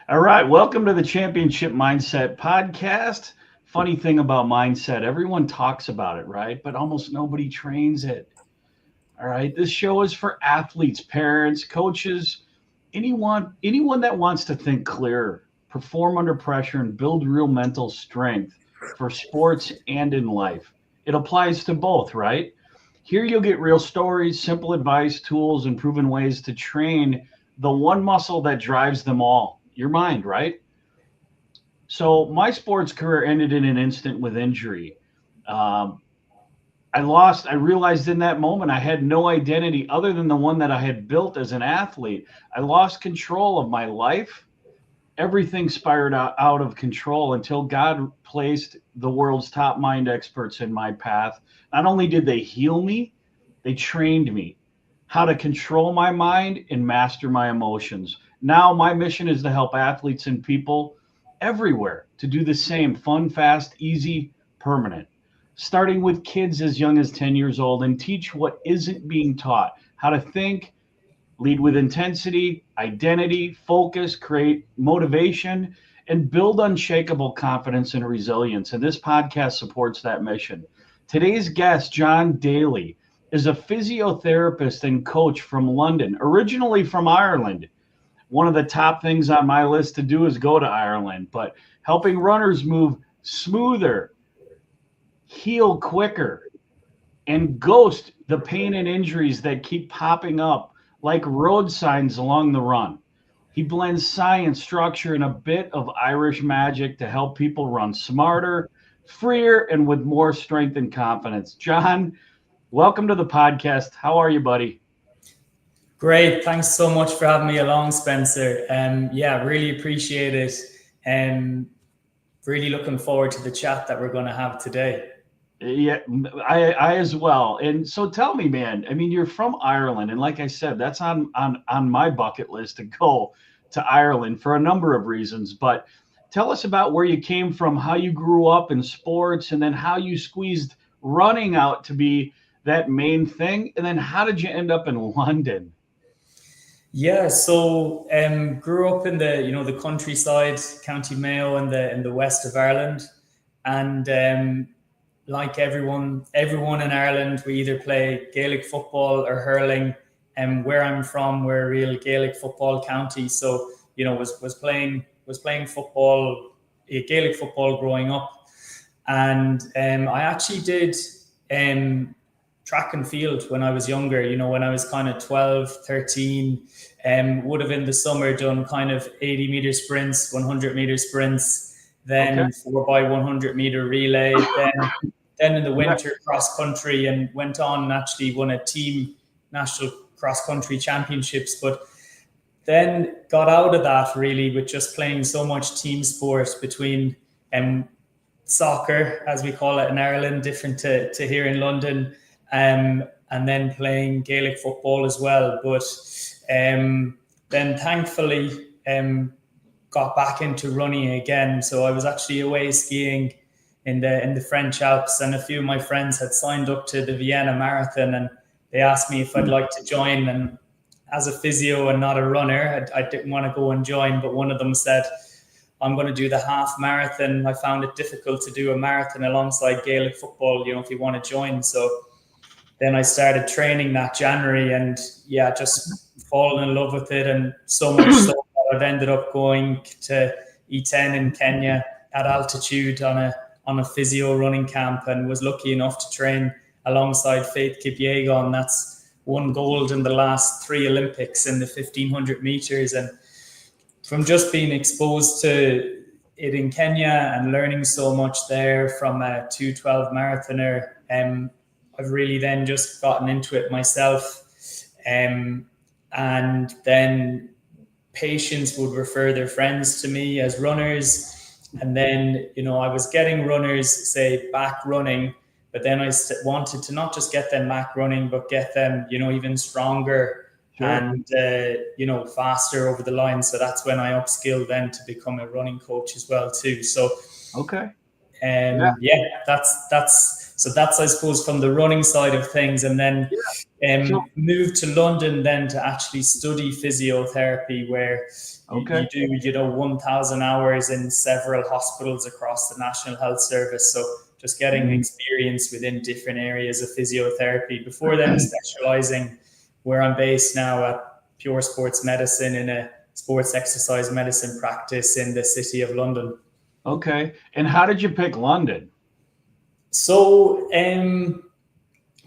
All right, welcome to the Championship Mindset Podcast. Funny thing about mindset, everyone talks about it, right? But almost nobody trains it. All right, this show is for athletes, parents, coaches, anyone that wants to think clearer, perform under pressure, and build real mental strength for sports and in life. It applies to both, right? Here you'll get real stories, simple advice, tools, and proven ways to train the one muscle that drives them all, your mind, right? So my sports career ended in an instant with injury. Um, I realized in that moment I had no identity other than the one that I had built as an athlete. I lost control of my life. Everything spiraled out of control until God placed the world's top mind experts in my path. Not only did they heal me, they trained me how to control my mind and master my emotions. Now, my mission is to help athletes and people everywhere to do the same: fun, fast, easy, permanent. Starting with kids as young as 10 years old and teach what isn't being taught: how to think, lead with intensity, identity, focus, create motivation, and build unshakable confidence and resilience. And this podcast supports that mission. Today's guest, John Daly, is a physiotherapist and coach from London, originally from Ireland. One of the top things on my list to do is go to Ireland, but helping runners move smoother, heal quicker, and ghost the pain and injuries that keep popping up like road signs along the run. He blends science, structure, and a bit of Irish magic to help people run smarter, freer, and with more strength and confidence. John, welcome to the podcast. How are you, buddy? Great. Thanks so much for having me along, Spencer. Yeah, really appreciate it. And really looking forward to the chat that we're going to have today. Yeah, I as well. And so tell me, man, I mean, you're from Ireland, and like I said, that's on my bucket list to go to Ireland for a number of reasons. But tell us about where you came from, how you grew up in sports, and then how you squeezed running out to be that main thing, and then how did you end up in London? Yeah, so grew up in the countryside, County Mayo, in the west of Ireland, and like everyone in Ireland, we either play Gaelic football or hurling. And where I'm from, we're a real Gaelic football county. So was playing football, Gaelic football growing up, and I actually did track and field when I was younger. When I was kind of 12, 13, would have in the summer done kind of 80-meter sprints, 100-meter sprints, Okay. then 4x100-meter relay, then in the winter cross country, and went on and actually won a team national cross country championships. But then got out of that really with just playing so much team sport between soccer, as we call it in Ireland, different to here in London, and then playing Gaelic football as well. But then thankfully got back into running again. So I was actually away skiing in the French Alps, and a few of my friends had signed up to the Vienna Marathon, and they asked me if I'd like to join. And as a physio and not a runner, I didn't want to go and join, but one of them said, I'm going to do the half marathon. I found it difficult to do a marathon alongside Gaelic football, if you want to join. So then I started training that January, and yeah, just fallen in love with it. And so much so that I've ended up going to E10 in Kenya at altitude on a physio running camp, and was lucky enough to train alongside Faith Kipyegon. That's won gold in the last 3 Olympics in the 1500 meters. And from just being exposed to it in Kenya and learning so much there from a 2:12 marathoner, I've really then just gotten into it myself. And then patients would refer their friends to me as runners. And then, I was getting runners, say, back running, but then I wanted to not just get them back running, but get them, even stronger. Sure. And, faster over the line. So that's when I upskilled then to become a running coach as well too. So, Okay. that's So that's, I suppose, from the running side of things. And then moved to London then to actually study physiotherapy, where you do, 1,000 hours in several hospitals across the National Health Service. So just getting experience within different areas of physiotherapy before then specializing where I'm based now at Pure Sports Medicine in a sports exercise medicine practice in the City of London. Okay. And how did you pick London? So,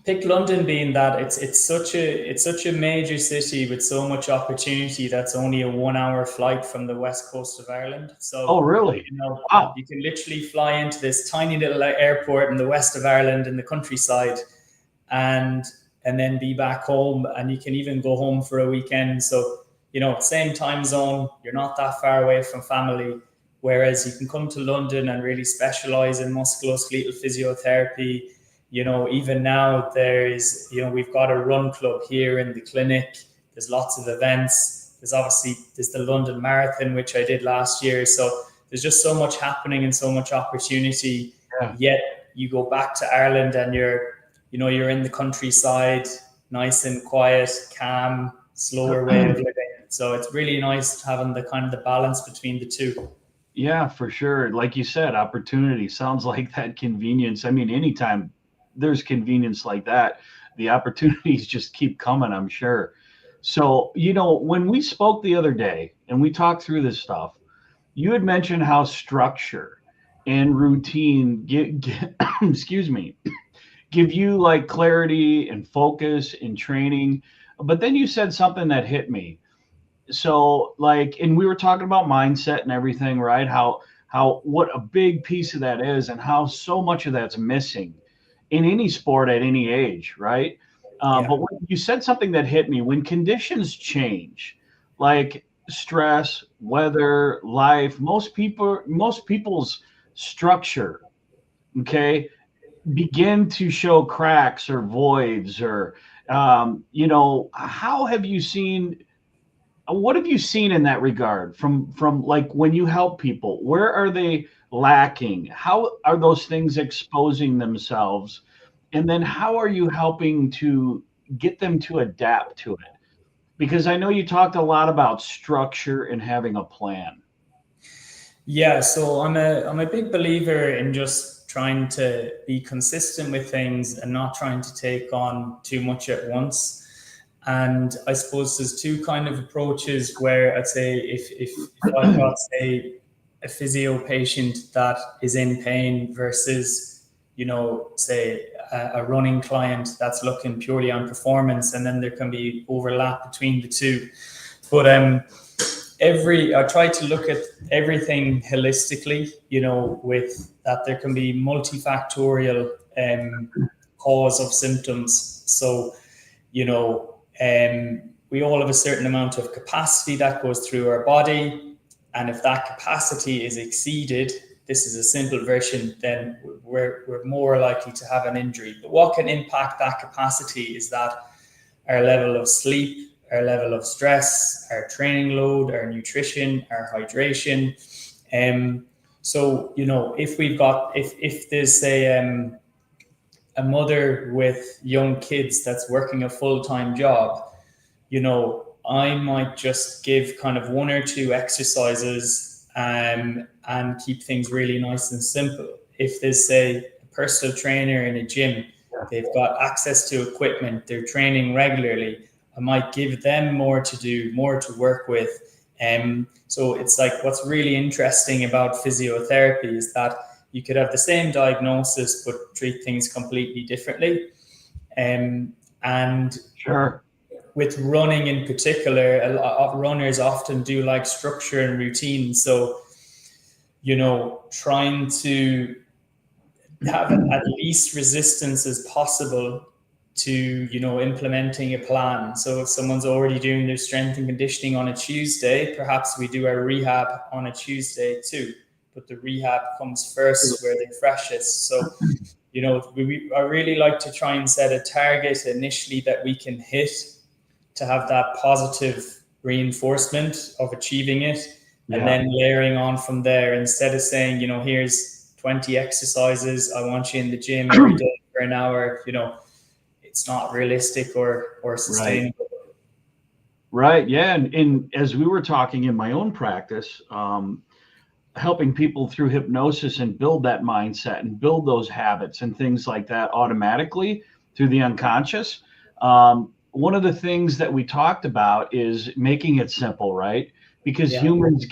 pick London being that it's such a major city with so much opportunity. That's only a 1 hour flight from the west coast of Ireland. So, oh, really? Wow. You can literally fly into this tiny little airport in the west of Ireland in the countryside, and then be back home. And you can even go home for a weekend. So, same time zone. You're not that far away from family. Whereas you can come to London and really specialize in musculoskeletal physiotherapy. Even now we've got a run club here in the clinic. There's lots of events. There's the London Marathon, which I did last year. So there's just so much happening and so much opportunity. Yeah. Yet you go back to Ireland and you're in the countryside, nice and quiet, calm, slower way of living. So it's really nice having the kind of the balance between the two. Yeah, for sure. Like you said, opportunity sounds like that convenience. I mean, anytime there's convenience like that, the opportunities just keep coming, I'm sure. So, when we spoke the other day and we talked through this stuff, you had mentioned how structure and routine excuse me, give you like clarity and focus in training. But then you said something that hit me. So and we were talking about mindset and everything, right? How what a big piece of that is, and how so much of that's missing in any sport at any age, right? But when you said something that hit me, when conditions change, like stress, weather, life, most people's structure, okay, begin to show cracks or voids, or how have you seen? What have you seen in that regard from like when you help people? Where are they lacking? How are those things exposing themselves? And then how are you helping to get them to adapt to it? Because I know you talked a lot about structure and having a plan. Yeah, so I'm a big believer in just trying to be consistent with things and not trying to take on too much at once. And I suppose there's two kind of approaches where I'd say if I've got, say, a physio patient that is in pain versus, say a running client that's looking purely on performance, and then there can be overlap between the two. But I try to look at everything holistically, with that there can be multifactorial cause of symptoms. So, we all have a certain amount of capacity that goes through our body. And if that capacity is exceeded, this is a simple version, then we're more likely to have an injury. But what can impact that capacity is that our level of sleep, our level of stress, our training load, our nutrition, our hydration. So, if there's a mother with young kids that's working a full-time job, I might just give kind of one or two exercises and keep things really nice and simple. If there's, say, a personal trainer in a gym, they've got access to equipment, they're training regularly, I might give them more to do, more to work with. So it's like, what's really interesting about physiotherapy is that you could have the same diagnosis, but treat things completely differently. And sure, with running in particular, a lot of runners often do like structure and routine. So, trying to have at least resistance as possible to, implementing a plan. So if someone's already doing their strength and conditioning on a Tuesday, perhaps we do our rehab on a Tuesday too. But the rehab comes first where they're freshest. So, I really like to try and set a target initially that we can hit to have that positive reinforcement of achieving it, and then layering on from there, instead of saying, here's 20 exercises, I want you in the gym every day for an hour, it's not realistic or sustainable. Right. Yeah. And as we were talking in my own practice, helping people through hypnosis and build that mindset and build those habits and things like that automatically through the unconscious. One of the things that we talked about is making it simple, right? Because humans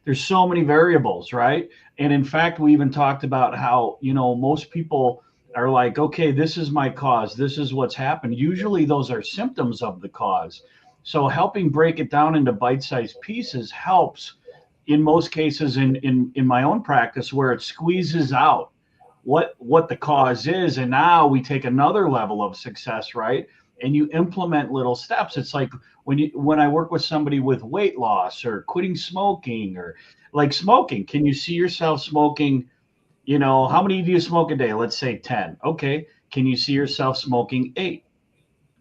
there's so many variables, right? And in fact, we even talked about how, most people are like, okay, this is my cause. This is what's happened. Usually those are symptoms of the cause. So helping break it down into bite-sized pieces helps in most cases in my own practice, where it squeezes out what the cause is. And now we take another level of success, right? And you implement little steps. It's like when I work with somebody with weight loss or quitting smoking, or like smoking, can you see yourself smoking? How many do you smoke a day? Let's say 10. Okay. Can you see yourself smoking 8?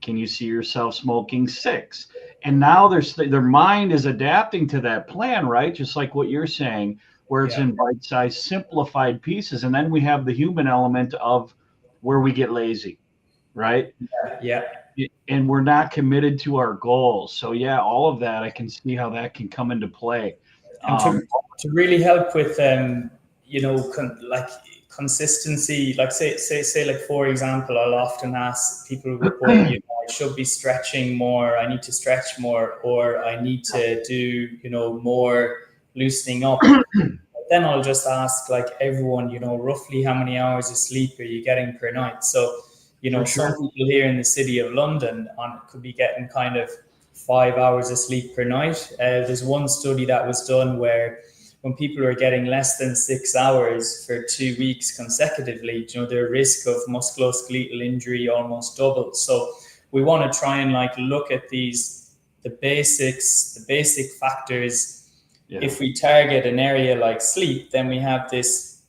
Can you see yourself smoking 6? And now their mind is adapting to that plan, right? Just like what you're saying, where it's in bite-sized, simplified pieces. And then we have the human element of where we get lazy, right? Yeah. And we're not committed to our goals. So yeah, all of that, I can see how that can come into play. And to really help with, like consistency, like say, like, for example, I'll often ask people report, I should be stretching more, I need to stretch more, or I need to do, more loosening up. Then I'll just ask, like, everyone, roughly how many hours of sleep are you getting per night? So, some people here in the city of London could be getting kind of 5 hours of sleep per night. There's one study that was done where when people are getting less than 6 hours for 2 weeks consecutively, their risk of musculoskeletal injury almost doubled. So we want to try and look at the basic factors. Yeah. If we target an area like sleep, then we have this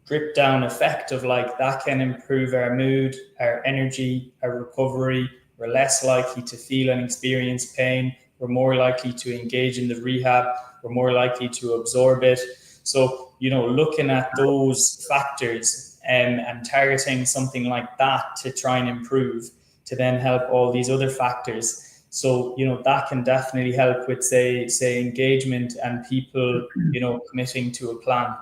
drip down effect of that can improve our mood, our energy, our recovery. We're less likely to feel and experience pain. We're more likely to engage in the rehab. We're more likely to absorb it. So, looking at those factors and targeting something like that to try and improve, to then help all these other factors. So, that can definitely help with, say engagement and people, committing to a plan.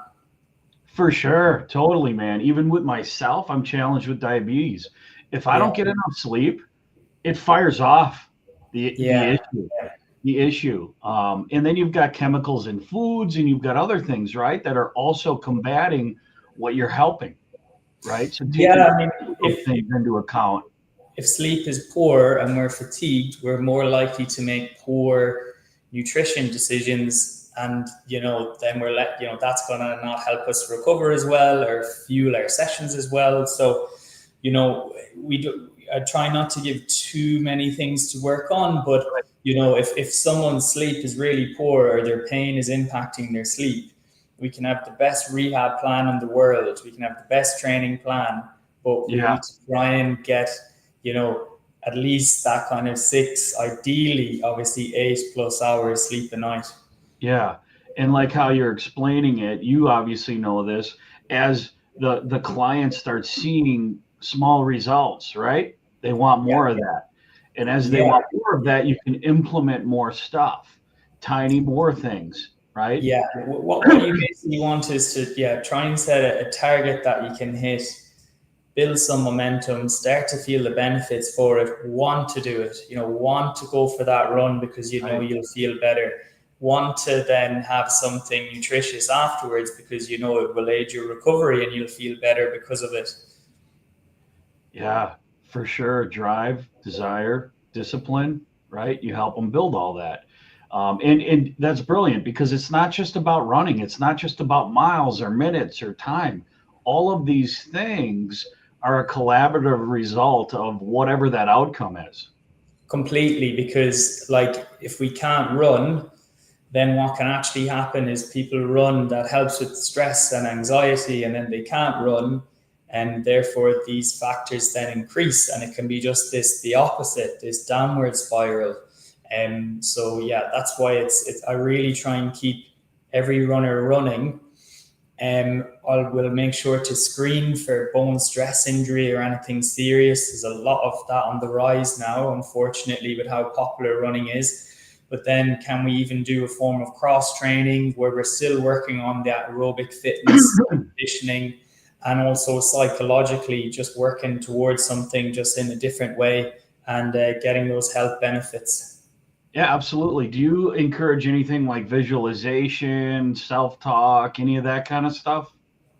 For sure. Totally, man. Even with myself, I'm challenged with diabetes. If I don't get enough sleep, it fires off the issue. And then you've got chemicals in foods, and you've got other things, right, that are also combating what you're helping, right? So taking things into account. If sleep is poor and we're fatigued, we're more likely to make poor nutrition decisions. And, then that's going to not help us recover as well, or fuel our sessions as well. So, I try not to give too many things to work on, but, if someone's sleep is really poor or their pain is impacting their sleep, we can have the best rehab plan in the world. We can have the best training plan, but we need to try and get, at least that kind of 6, ideally, obviously 8+ hours sleep a night. Yeah. And like how you're explaining it, you obviously know this, as the client starts seeing small results, right? They want more of that. And as they want more of that, you can implement more stuff, more things, right? Yeah. What you basically want is to, try and set a target that you can hit, build some momentum, start to feel the benefits for it, want to do it, want to go for that run because you'll feel better, want to then have something nutritious afterwards because it will aid your recovery and you'll feel better because of it. Yeah, for sure. Drive, desire, discipline, right? You help them build all that. And that's brilliant, because it's not just about running. It's not just about miles or minutes or time. All of these things are a collaborative result of whatever that outcome is. Completely, because if we can't run, then what can actually happen is people run, that helps with stress and anxiety, and then they can't run. And therefore these factors then increase, and it can be just the opposite, this downward spiral. And so, that's why I really try and keep every runner running. I will make sure to screen for bone stress injury or anything serious. There's a lot of that on the rise now, unfortunately, with how popular running is. But then can we even do a form of cross training where we're still working on the aerobic fitness, conditioning, and also psychologically just working towards something just in a different way and getting those health benefits? Yeah, absolutely. Do you encourage anything like visualization, self-talk, any of that kind of stuff?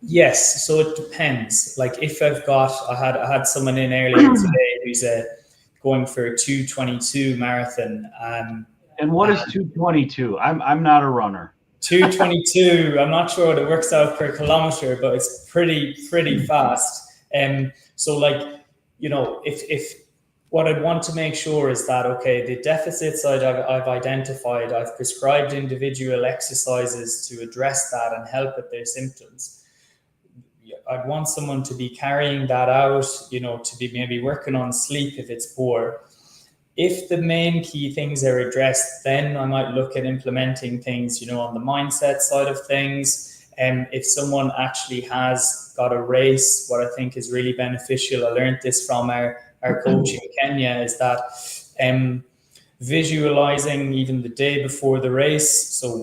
Yes, so it depends. Like if I had someone in earlier today who's going for a 2:22 marathon. And what is 2:22? I'm not a runner. 2:22. I'm not sure what it works out per kilometer, but it's pretty fast. So like, if what I'd want to make sure is that, okay, the deficits I've identified, I've prescribed individual exercises to address that and help with their symptoms. I'd want someone to be carrying that out, to be maybe working on sleep if it's poor. If the main key things are addressed, then I might look at implementing things, on the mindset side of things. And if someone actually has got a race, what I think is really beneficial, I learned this from our coach in Kenya, is that visualizing even the day before the race. So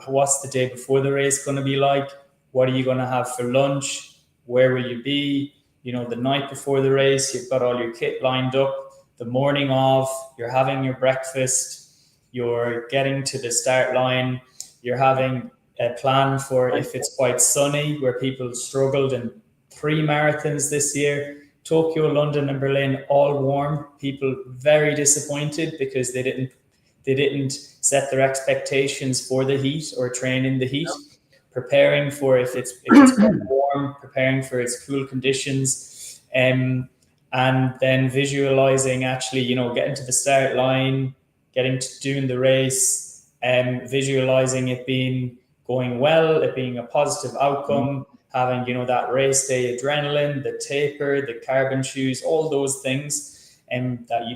what's the day before the race going to be like? What are you going to have for lunch? Where will you be? The night before the race, you've got all your kit lined up. The morning of, you're having your breakfast, you're getting to the start line, you're having a plan for if it's quite sunny, where people struggled in 3 marathons this year. Tokyo, London, and Berlin, all warm. People very disappointed because they didn't set their expectations for the heat or train in the heat. Preparing for if it's warm, preparing for its cool conditions, and then visualizing actually, getting to the start line, getting to doing the race, and visualizing it being going well, it being a positive outcome, having, that race day adrenaline, the taper, the carbon shoes, all those things, and that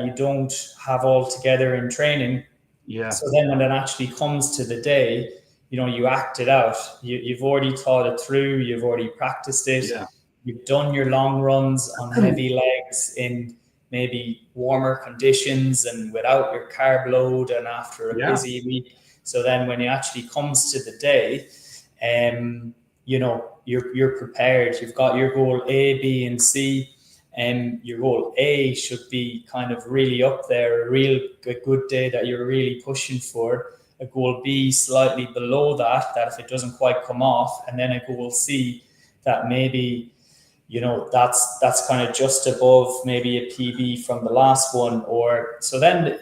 you don't have all together in training. Yeah. So then when it actually comes to the day, you act it out. You've already thought it through. You've already practiced it. Yeah. You've done your long runs on heavy legs in maybe warmer conditions and without your carb load and after a busy week. So then when it actually comes to the day, you're prepared. You've got your goal A, B, and C. And your goal A should be kind of really up there, a good day that you're really pushing for. A goal B slightly below that if it doesn't quite come off, and then a goal C that maybe, that's kind of just above maybe a PB from the last one. Or so then,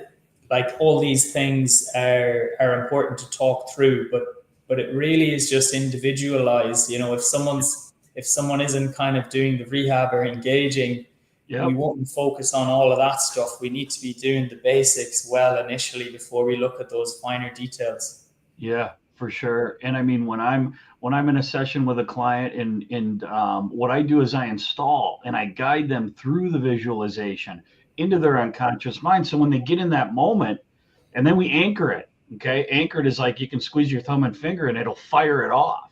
like, all these things are important to talk through, but it really is just individualized. If someone isn't kind of doing the rehab or engaging, we won't focus on all of that stuff. We need to be doing the basics well initially before we look at those finer details. Yeah, for sure. And I mean, when I'm in a session with a client, and what I do is I install and I guide them through the visualization into their unconscious mind. So when they get in that moment, and then we anchor it. Okay, anchored is like you can squeeze your thumb and finger and it'll fire it off.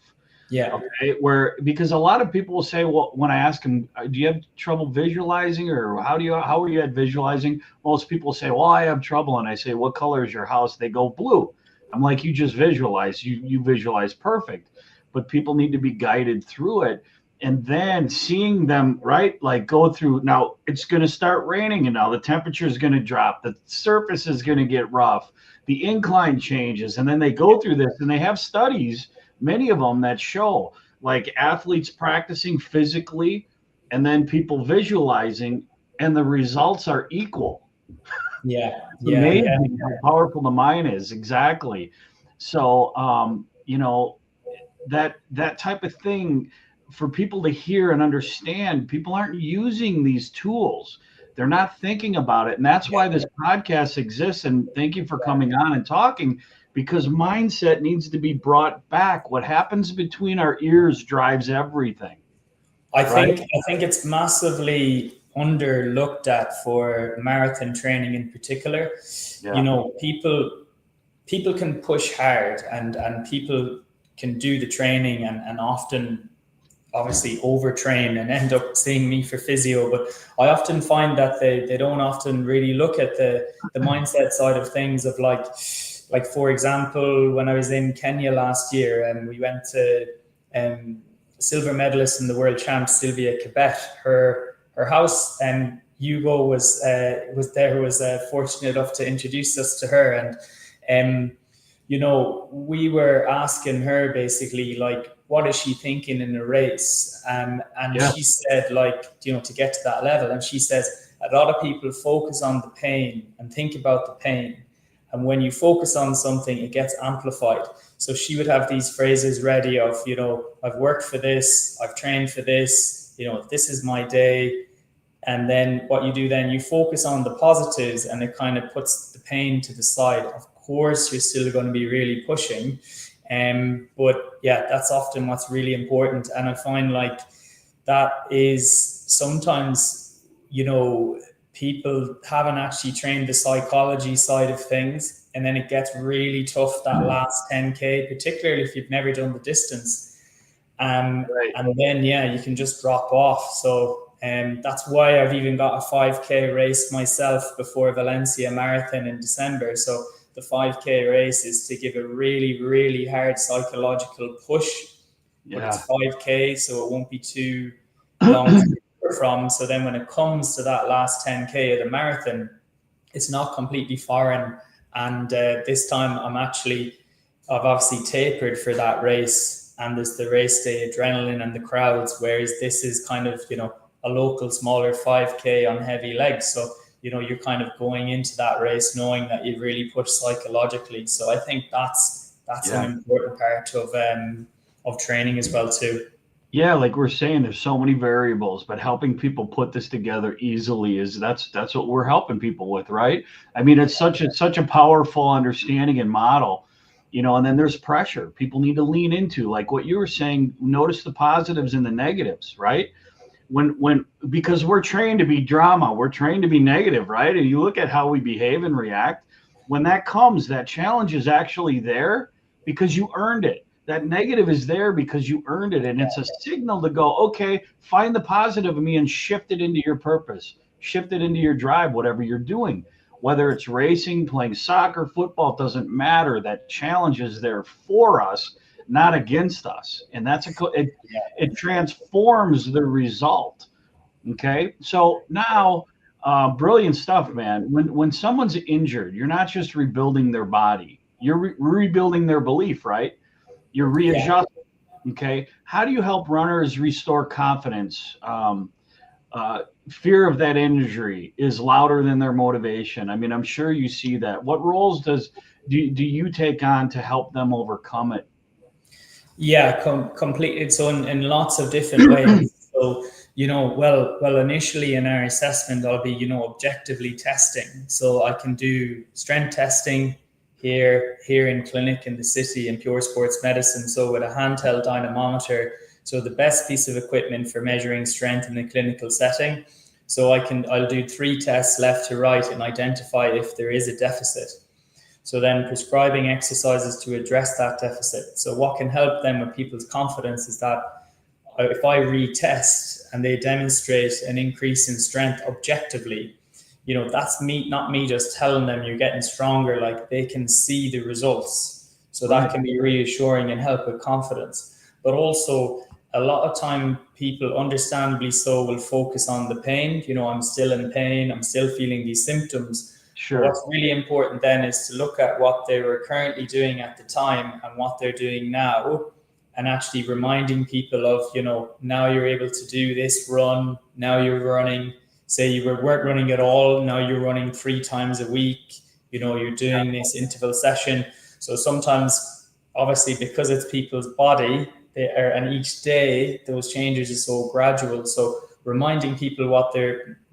Yeah. Okay. Because a lot of people will say, well, when I ask them, do you have trouble visualizing, or how are you at visualizing? Most people say, well, I have trouble. And I say, what color is your house? They go blue. I'm like, you just visualize, you visualize perfect, but people need to be guided through it. And then seeing them, right, like go through, now it's going to start raining, and now the temperature is going to drop. The surface is going to get rough. The incline changes. And then they go through this, and they have studies, many of them, that show like athletes practicing physically and then people visualizing, and the results are equal. Yeah. It's amazing how powerful the mind is. Exactly. So, that type of thing for people to hear and understand, people aren't using these tools. They're not thinking about it. And that's why this podcast exists. And thank you for coming on and talking, because mindset needs to be brought back. What happens between our ears drives everything. I think it's massively underlooked at for marathon training in particular. Yeah. People can push hard, and people can do the training and often obviously overtrain and end up seeing me for physio. But I often find that they don't often really look at the mindset side of things of like for example, when I was in Kenya last year and we went to silver medalist in the world champs, Sylvia Kibet, her house, and Hugo was there, who was fortunate enough to introduce us to her. And you know, we were asking her basically like, what is she thinking in a race? And she said, like, you know, to get to that level. And she says, a lot of people focus on the pain and think about the pain. And when you focus on something, it gets amplified. So she would have these phrases ready of, you know, I've worked for this, I've trained for this, you know, this is my day. And then what you do then, you focus on the positives and it kind of puts the pain to the side. Of course, you're still going to be really pushing. But yeah, that's often what's really important. And I find like that is sometimes, you know, people haven't actually trained the psychology side of things. And then it gets really tough that last 10K, particularly if you've never done the distance. Right. And then, yeah, you can just drop off. So that's why I've even got a 5K race myself before Valencia Marathon in December. So the 5K race is to give a really, really hard psychological push. But it's 5K, so it won't be too long to recover from. So then when it comes to that last 10K of the marathon, it's not completely foreign. And this time I've obviously tapered for that race. And there's the race day adrenaline and the crowds, whereas this is kind of, you know, a local smaller 5K on heavy legs. So, you know, you're kind of going into that race knowing that you've really pushed psychologically. So I think that's an important part of training as well too. Yeah, like we're saying, there's so many variables, but helping people put this together easily that's what we're helping people with, right? I mean, it's such a powerful understanding and model, you know. And then there's pressure people need to lean into, like what you were saying. Notice the positives and the negatives, right? When because we're trained to be drama, we're trained to be negative, right? And you look at how we behave and react. When that comes, that challenge is actually there because you earned it. That negative is there because you earned it. And it's a signal to go, okay, find the positive in me and shift it into your purpose, shift it into your drive, whatever you're doing. Whether it's racing, playing soccer, football, it doesn't matter. That challenge is there for us, not against us. And it transforms the result. Okay. So now, brilliant stuff, man. When someone's injured, you're not just rebuilding their body, you're rebuilding their belief, right? You're readjusting. Okay. How do you help runners restore confidence? Fear of that injury is louder than their motivation. I mean, I'm sure you see that. What roles do you take on to help them overcome it? Yeah, completely. So in lots of different ways. So, you know, well, initially in our assessment, I'll be, you know, objectively testing. So I can do strength testing here in clinic in the city in Pure Sports Medicine. So with a handheld dynamometer, so the best piece of equipment for measuring strength in a clinical setting. So I'll do 3 tests left to right and identify if there is a deficit. So then prescribing exercises to address that deficit. So what can help them with people's confidence is that if I retest and they demonstrate an increase in strength objectively, you know, that's not me just telling them you're getting stronger, like they can see the results. So that can be reassuring and help with confidence. But also a lot of time people, understandably so, will focus on the pain. You know, I'm still in pain, I'm still feeling these symptoms. Sure. What's really important then is to look at what they were currently doing at the time and what they're doing now, and actually reminding people of, you know, now you're able to do this run, now you're running, say you weren't running at all, now you're running 3 times a week, you know, you're doing this interval session. So sometimes, obviously, because it's people's body, and each day those changes are so gradual. So reminding people what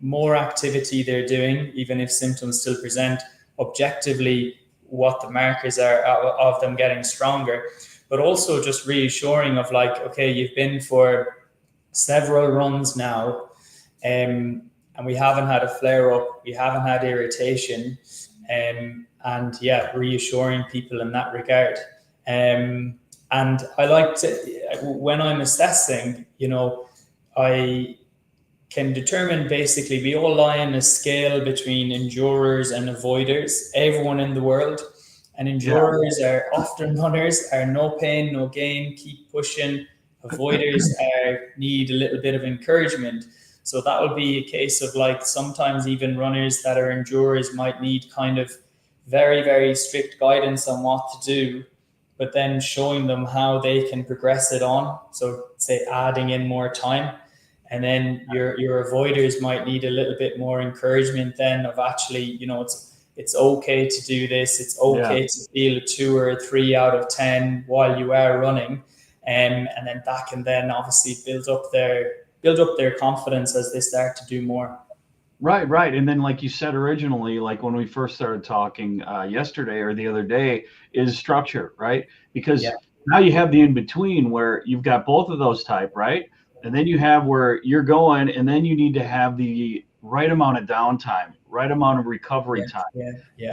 more activity they're doing, even if symptoms still present, objectively what the markers are of them getting stronger, but also just reassuring of like, okay, you've been for several runs now, and we haven't had a flare up, we haven't had irritation, and yeah, reassuring people in that regard. And I like to, when I'm assessing, I can determine basically, we all lie on a scale between endurers and avoiders, everyone in the world. And endurers are often runners, are no pain, no gain, keep pushing. Avoiders need a little bit of encouragement. So that would be a case of like sometimes even runners that are endurers might need kind of very, very strict guidance on what to do, but then showing them how they can progress it on. So say adding in more time. And then your avoiders might need a little bit more encouragement then of actually, it's okay to do this. It's okay to feel a 2 or a 3 out of 10 while you are running. And then that can then obviously build up their confidence as they start to do more. Right. And then, like you said originally, like when we first started talking yesterday or the other day, is structure, right? Because now you have the in between where you've got both of those type, right? And then you have where you're going, and then you need to have the right amount of downtime, right amount of recovery time,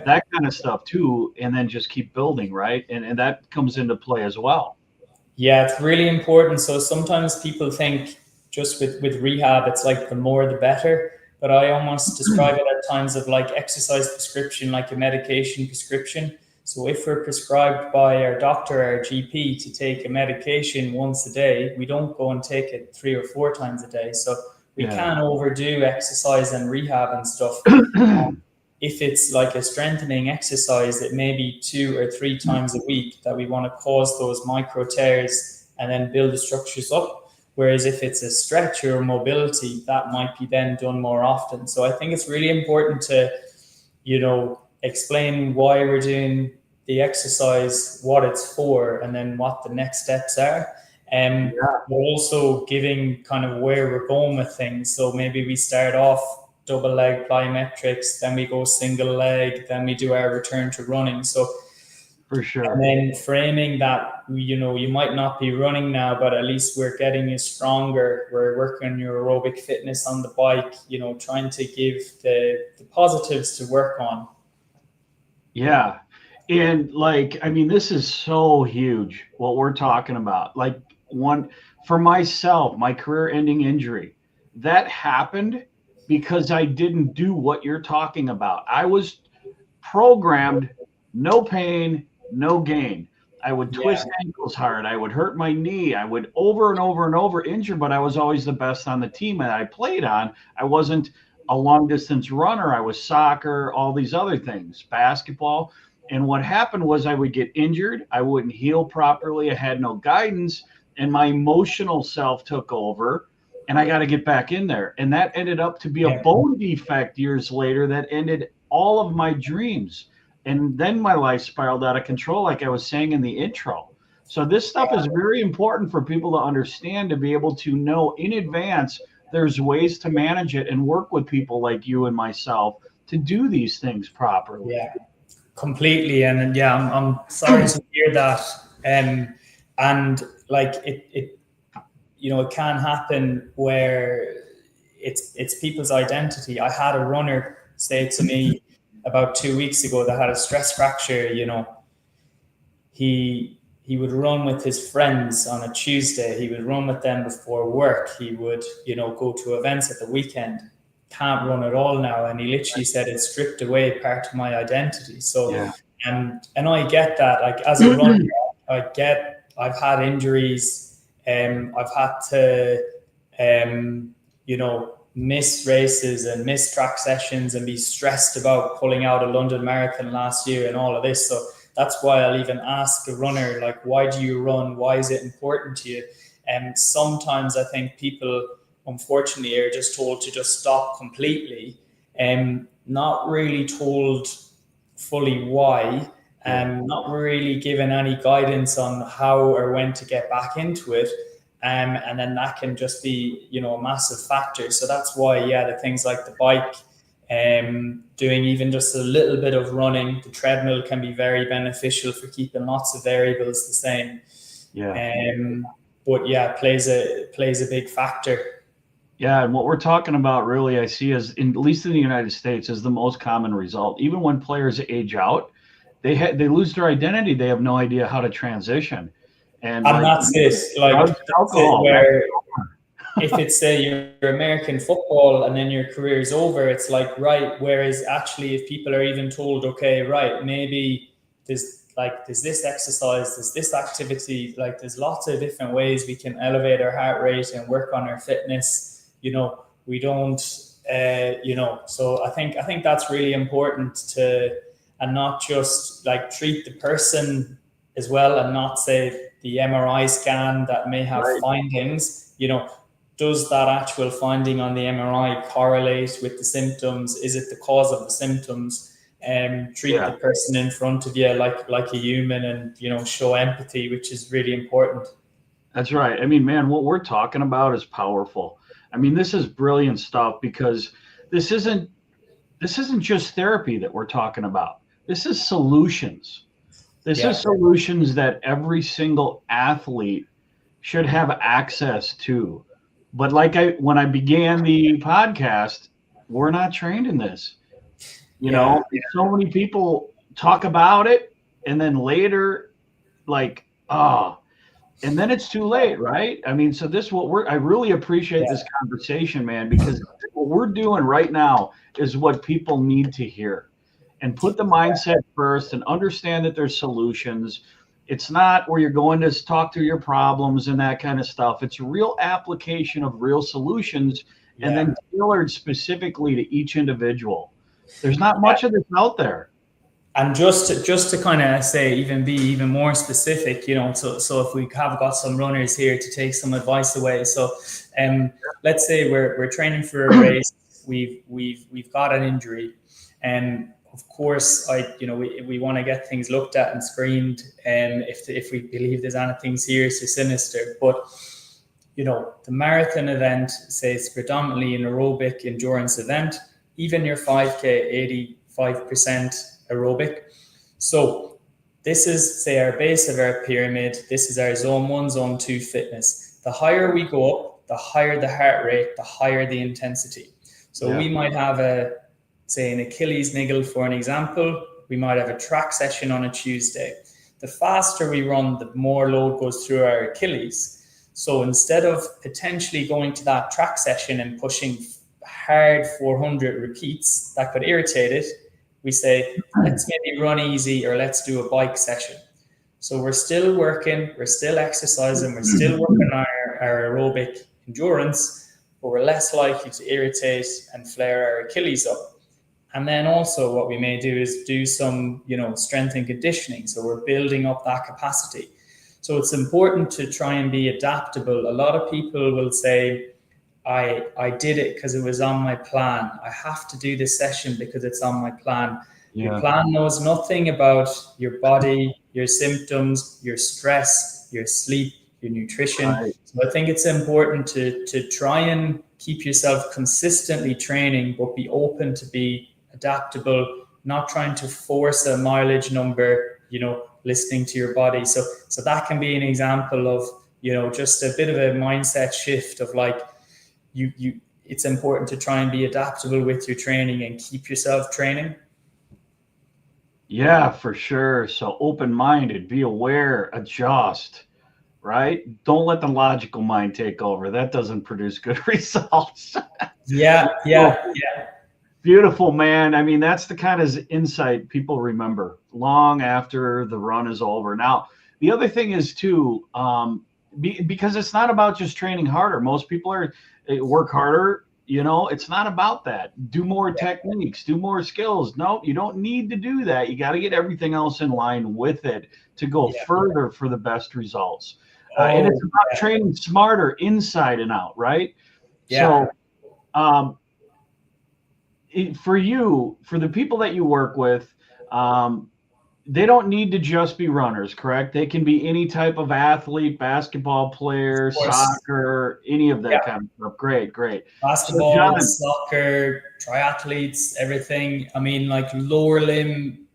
that kind of stuff too, and then just keep building, right? And that comes into play as well. Yeah, it's really important. So sometimes people think just with rehab, it's like the more the better. But I almost describe it at times of like exercise prescription, like a medication prescription. So if we're prescribed by our doctor, our GP, to take a medication once a day, we don't go and take it 3 or 4 times a day. So we can't overdo exercise and rehab and stuff. If it's like a strengthening exercise, it may be 2 or 3 times a week that we want to cause those micro tears and then build the structures up. Whereas if it's a stretch or mobility, that might be then done more often. So I think it's really important to, explain why we're doing the exercise, what it's for, and then what the next steps are. But also giving kind of where we're going with things. So maybe we start off double leg plyometrics, then we go single leg, then we do our return to running. So for sure. And then framing that, you might not be running now, but at least we're getting you stronger. We're working on your aerobic fitness on the bike, trying to give the positives to work on. Yeah. And this is so huge what we're talking about. Like for myself, my career ending injury, that happened because I didn't do what you're talking about. I was programmed, no pain, no gain. I would twist ankles hard. I would hurt my knee. I would over and over and over injure, but I was always the best on the team that I played on. I wasn't a long distance runner. I was soccer, all these other things, basketball. And what happened was I would get injured. I wouldn't heal properly. I had no guidance, and my emotional self took over, and I got to get back in there. And that ended up to be a bone defect years later that ended all of my dreams. And then my life spiraled out of control, like I was saying in the intro. So this stuff is very important for people to understand, to be able to know in advance there's ways to manage it and work with people like you and myself to do these things properly. Yeah, completely. And I'm sorry to hear that. And like it can happen where it's people's identity. I had a runner say to me about 2 weeks ago that had a stress fracture. He would run with his friends on a Tuesday. He would run with them before work. He would, go to events at the weekend. Can't run at all now. And he literally said it stripped away part of my identity. So, and I get that. Like as a runner, I've had injuries. I've had to, miss races and miss track sessions and be stressed about pulling out a London Marathon last year and all of this. So that's why I'll even ask a runner, like, why do you run? Why is it important to you? And sometimes I think people, unfortunately, are just told to just stop completely and not really told fully why, and not really given any guidance on how or when to get back into it. And then that can just be, a massive factor. So that's why, the things like the bike, doing even just a little bit of running, the treadmill can be very beneficial for keeping lots of variables the same. But plays a big factor. Yeah, and what we're talking about really, I see as at least in the United States, is the most common result. Even when players age out, they lose their identity. They have no idea how to transition. And And like that's it. Like drugs, that's it. alcohol. Where if it's say your American football and then your career is over, it's like right. Whereas actually, if people are even told, okay, right, maybe there's this exercise, there's this activity, like there's lots of different ways we can elevate our heart rate and work on our fitness. We don't, So I think that's really important to, and not just like treat the person as well, and not say the MRI scan that may have Right. findings. Does that actual finding on the MRI correlate with the symptoms? Is it the cause of the symptoms? Treat the person in front of you like a human, and show empathy, which is really important. That's right. I mean, man, what we're talking about is powerful. I mean, this is brilliant stuff, because this isn't just therapy that we're talking about. This is solutions. This is solutions that every single athlete should have access to. But when I began the podcast, we're not trained in this. So many people talk about it, and then later, like, and then it's too late, right? I mean, so I really appreciate this conversation, man, because what we're doing right now is what people need to hear. And put the mindset first and understand that there's solutions. It's not where you're going to talk through your problems and that kind of stuff. It's real application of real solutions, and then tailored specifically to each individual. There's not much of this out there. And just to kind of be even more specific, so if we have got some runners here to take some advice away. So let's say we're training for a race, we've got an injury, and of course we want to get things looked at and screened, and if we believe there's anything serious or sinister. But the marathon event, say it's predominantly an aerobic endurance event, even your 5K, 85% aerobic. So this is, say, our base of our pyramid. This is our zone 1, zone 2 fitness. The higher we go up, the higher the heart rate, the higher the intensity. So we might have an Achilles niggle, for an example. We might have a track session on a Tuesday. The faster we run, the more load goes through our Achilles. So instead of potentially going to that track session and pushing hard 400 repeats that could irritate it, we say, let's maybe run easy, or let's do a bike session. So we're still working, we're still exercising, we're still working on our aerobic endurance, but we're less likely to irritate and flare our Achilles up. And then also what we may do is do some, strength and conditioning. So we're building up that capacity. So it's important to try and be adaptable. A lot of people will say, I did it because it was on my plan. I have to do this session because it's on my plan. Your plan knows nothing about your body, your symptoms, your stress, your sleep, your nutrition. Right. So I think it's important to try and keep yourself consistently training, but be open to be adaptable, not trying to force a mileage number, listening to your body. So that can be an example of, just a bit of a mindset shift of like, it's important to try and be adaptable with your training and keep yourself training. Yeah, for sure. So open-minded, be aware, adjust, right? Don't let the logical mind take over. That doesn't produce good results. Yeah. Beautiful, man. I mean, that's the kind of insight people remember long after the run is over. Now, the other thing is too, because it's not about just training harder. Most people work harder. It's not about that. Do more techniques, do more skills. No, you don't need to do that. You got to get everything else in line with it to go further for the best results. And it's about training smarter inside and out, right? Yeah. So, for the people that you work with, they don't need to just be runners, correct? They can be any type of athlete, basketball player, soccer, any of that kind of stuff. Great. Basketball, soccer, triathletes, everything. I mean, like lower limb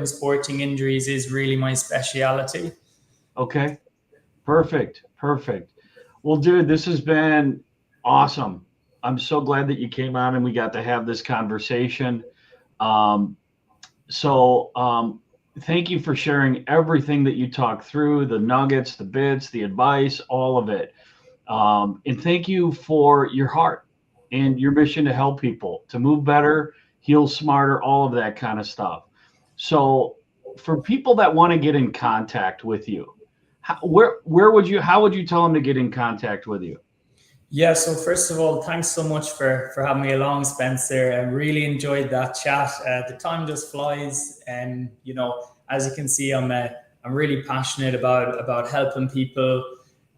sporting injuries is really my speciality. Okay, perfect. Well, dude, this has been awesome. I'm so glad that you came on and we got to have this conversation. thank you for sharing everything that you talked through, the nuggets, the bits, the advice, all of it. And thank you for your heart and your mission to help people to move better, heal smarter, all of that kind of stuff. So, for people that want to get in contact with you, how would you tell them to get in contact with you? Yeah, so first of all, thanks so much for having me along, Spencer. I really enjoyed that chat. The time just flies, and as you can see, I'm really passionate about helping people,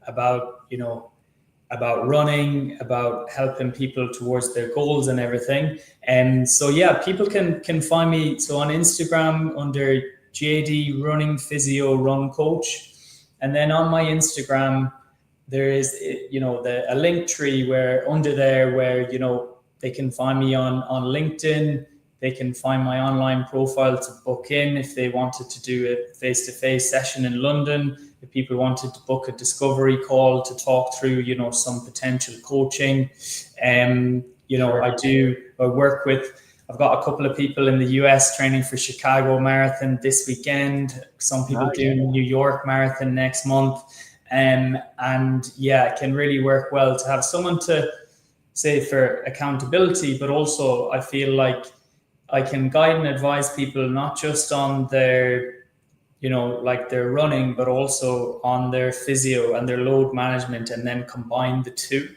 about about running, about helping people towards their goals and everything. And so yeah, people can find me so on Instagram under JD Running Physio Run Coach, and then on my Instagram there is a link tree where under there where they can find me on LinkedIn. They can find my online profile to book in if they wanted to do a face-to-face session in London. If people wanted to book a discovery call to talk through, some potential coaching. Sure. I've got a couple of people in the US training for Chicago Marathon this weekend. Some people Nice. doing New York Marathon next month. And yeah, it can really work well to have someone to say for accountability, but also I feel like I can guide and advise people not just on their like their running, but also on their physio and their load management, and then combine the two.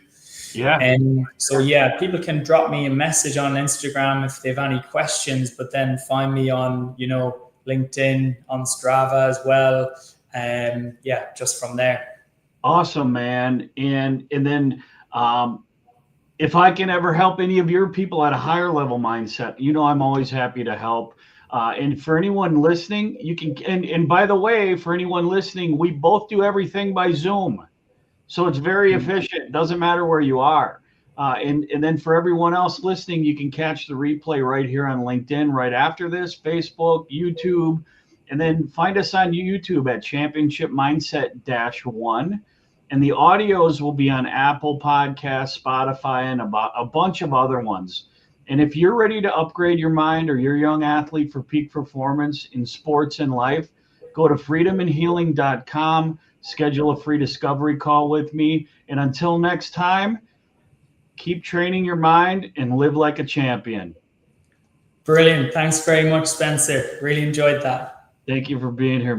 Yeah. And so yeah, people can drop me a message on Instagram if they have any questions, but then find me on LinkedIn, on Strava as well. Yeah, just from there. Awesome, man. And then if I can ever help any of your people at a higher level mindset, I'm always happy to help. And for anyone listening, you can, and by the way, for anyone listening, we both do everything by Zoom. So it's very efficient. Doesn't matter where you are. And then for everyone else listening, you can catch the replay right here on LinkedIn right after this, Facebook, YouTube, and then find us on YouTube at Championship Mindset -1. And the audios will be on Apple Podcasts, Spotify, and about a bunch of other ones. And if you're ready to upgrade your mind or you're a young athlete for peak performance in sports and life, go to freedomandhealing.com, schedule a free discovery call with me. And until next time, keep training your mind and live like a champion. Brilliant. Thanks very much, Spencer. Really enjoyed that. Thank you for being here, man.